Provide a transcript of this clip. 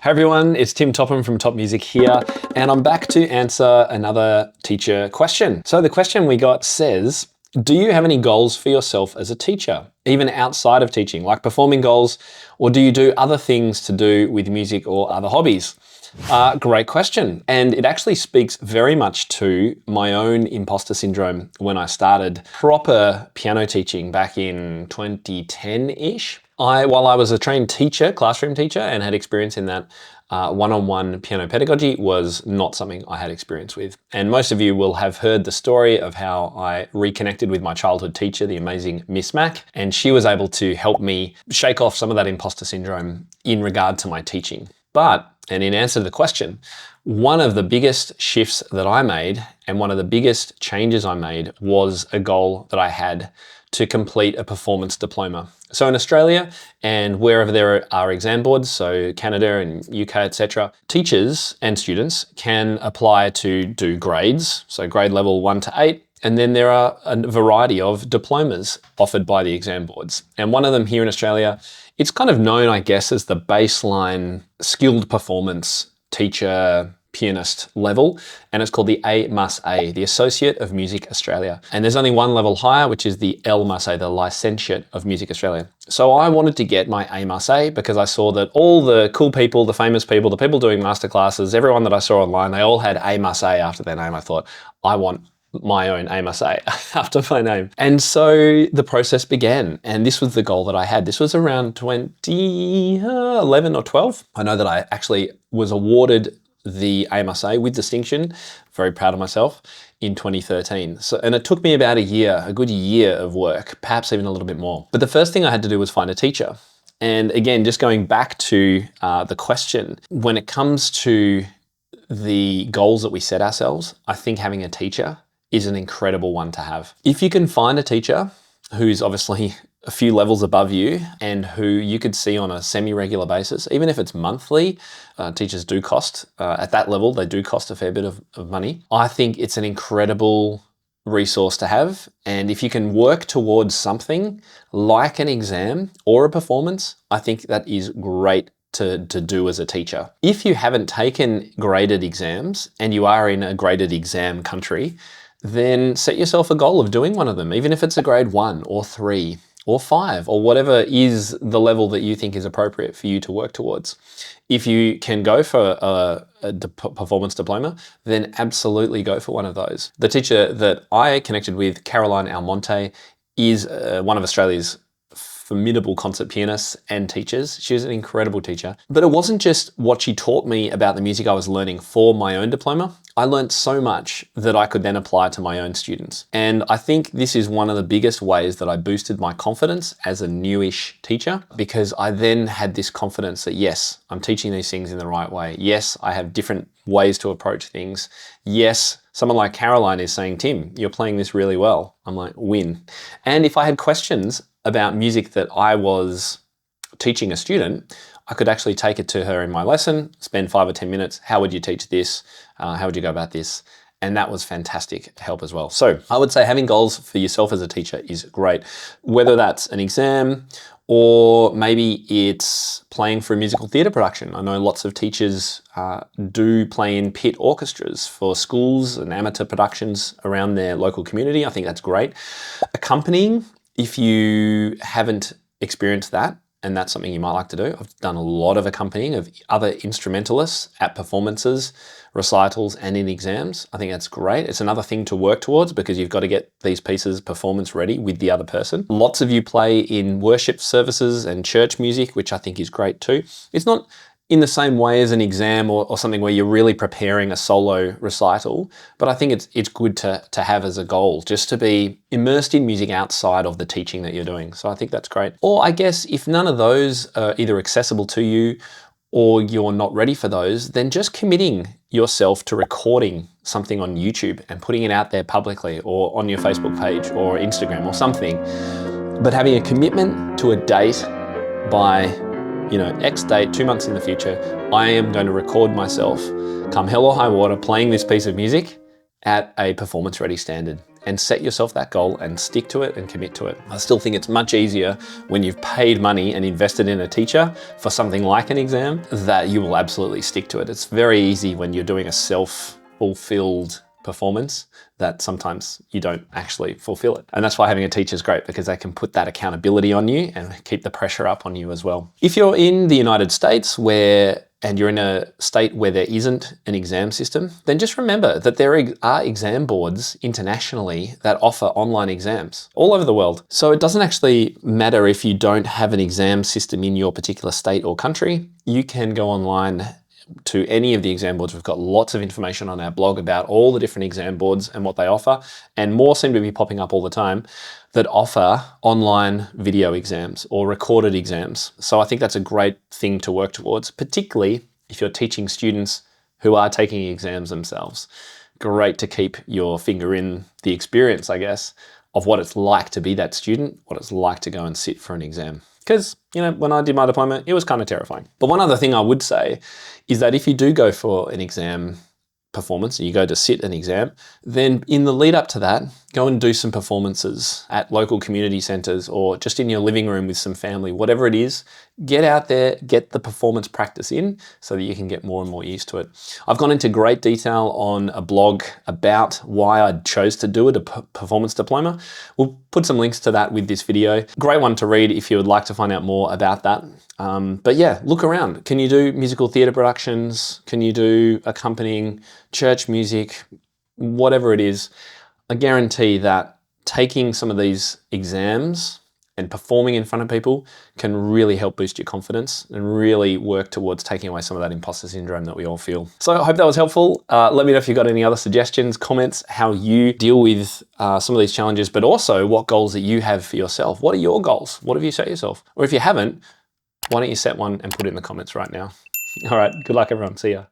Hey everyone, it's Tim Topham from Top Music here, and I'm back to answer another teacher question. So the question we got says, do you have any goals for yourself as a teacher, even outside of teaching, like performing goals, or do you do other things to do with music or other hobbies? Great question. And it actually speaks very much to my own imposter syndrome when I started proper piano teaching back in 2010-ish. While I was a trained teacher, classroom teacher, and had experience in that, one-on-one piano pedagogy was not something I had experience with. And most of you will have heard the story of how I reconnected with my childhood teacher, the amazing Miss Mac, and she was able to help me shake off some of that imposter syndrome in regard to my teaching. And in answer to the question, one of the biggest shifts that I made and one of the biggest changes I made was a goal that I had to complete a performance diploma. So in Australia and wherever there are exam boards, so Canada and UK, etc., teachers and students can apply to do grades, so grade level 1 to 8, and then there are a variety of diplomas offered by the exam boards. And one of them here in Australia, it's kind of known, I guess, as the baseline skilled performance teacher pianist level, and it's called the A+A, the Associate of Music Australia. And there's only one level higher, which is the L+A, the Licentiate of Music Australia. So I wanted to get my A+A because I saw that all the cool people, the famous people, the people doing masterclasses, everyone that I saw online, they all had A+A after their name. I thought, I want my own A+A after my name. And so the process began, and this was the goal that I had. This was around 2011 or 12. I know that I actually was awarded the A+A with distinction, very proud of myself, in 2013. And it took me about a good year of work, perhaps even a little bit more. But the first thing I had to do was find a teacher. And again, just going back to the question, when it comes to the goals that we set ourselves, I think having a teacher is an incredible one to have. If you can find a teacher who's obviously a few levels above you and who you could see on a semi-regular basis, even if it's monthly, teachers do cost, at that level, they do cost a fair bit of money. I think it's an incredible resource to have. And if you can work towards something like an exam or a performance, I think that is great to do as a teacher. If you haven't taken graded exams and you are in a graded exam country, then set yourself a goal of doing one of them, even if it's a grade 1 or 3 or 5 or whatever is the level that you think is appropriate for you to work towards. If you can go for a performance diploma, then absolutely go for one of those. The teacher that I connected with, Caroline Almonte, is one of Australia's formidable concert pianists and teachers. She was an incredible teacher. But it wasn't just what she taught me about the music I was learning for my own diploma. I learned so much that I could then apply to my own students. And I think this is one of the biggest ways that I boosted my confidence as a newish teacher, because I then had this confidence that yes, I'm teaching these things in the right way. Yes, I have different ways to approach things. Yes, someone like Caroline is saying, Tim, you're playing this really well. I'm like, win. And if I had questions about music that I was teaching a student, I could actually take it to her in my lesson, spend 5 or 10 minutes. How would you teach this? How would you go about this? And that was fantastic help as well. So I would say having goals for yourself as a teacher is great, whether that's an exam or maybe it's playing for a musical theatre production. I know lots of teachers do play in pit orchestras for schools and amateur productions around their local community. I think that's great. Accompanying, if you haven't experienced that, and that's something you might like to do. I've done a lot of accompanying of other instrumentalists at performances, recitals, and in exams. I think that's great. It's another thing to work towards because you've got to get these pieces performance ready with the other person. Lots of you play in worship services and church music, which I think is great too. It's not in the same way as an exam or something where you're really preparing a solo recital, but I think it's good to have as a goal, just to be immersed in music outside of the teaching that you're doing. So I think that's great. Or I guess if none of those are either accessible to you or you're not ready for those, then just committing yourself to recording something on YouTube and putting it out there publicly or on your Facebook page or Instagram or something, but having a commitment to a date by X date, 2 months in the future, I am going to record myself, come hell or high water, playing this piece of music at a performance ready standard. and set yourself that goal and stick to it and commit to it. I still think it's much easier when you've paid money and invested in a teacher for something like an exam that you will absolutely stick to it. It's very easy when you're doing a self-fulfilled performance that sometimes you don't actually fulfill it. And that's why having a teacher is great, because they can put that accountability on you and keep the pressure up on you as well. If you're in the United States and you're in a state where there isn't an exam system, then just remember that there are exam boards internationally that offer online exams all over the world. So it doesn't actually matter if you don't have an exam system in your particular state or country. You can go online to any of the exam boards. We've got lots of information on our blog about all the different exam boards and what they offer, and more seem to be popping up all the time that offer online video exams or recorded exams. So I think that's a great thing to work towards, particularly if you're teaching students who are taking exams themselves. Great to keep your finger in the experience, I guess, of what it's like to be that student, what it's like to go and sit for an exam. Because, you know, when I did my diploma, it was kind of terrifying. But one other thing I would say is that if you do go for an exam performance, you go to sit an exam, then in the lead up to that, go and do some performances at local community centers or just in your living room with some family, whatever it is. Get out there, get the performance practice in so that you can get more and more used to it. I've gone into great detail on a blog about why I chose to do a performance diploma. We'll put some links to that with this video. Great one to read if you would like to find out more about that. But yeah, look around. Can you do musical theatre productions? Can you do accompanying church music? Whatever it is, I guarantee that taking some of these exams and performing in front of people can really help boost your confidence and really work towards taking away some of that imposter syndrome that we all feel. So I hope that was helpful. Let me know if you've got any other suggestions, comments, how you deal with some of these challenges, but also what goals that you have for yourself. What are your goals? What have you set yourself? Or if you haven't, why don't you set one and put it in the comments right now? All right, good luck everyone, see ya.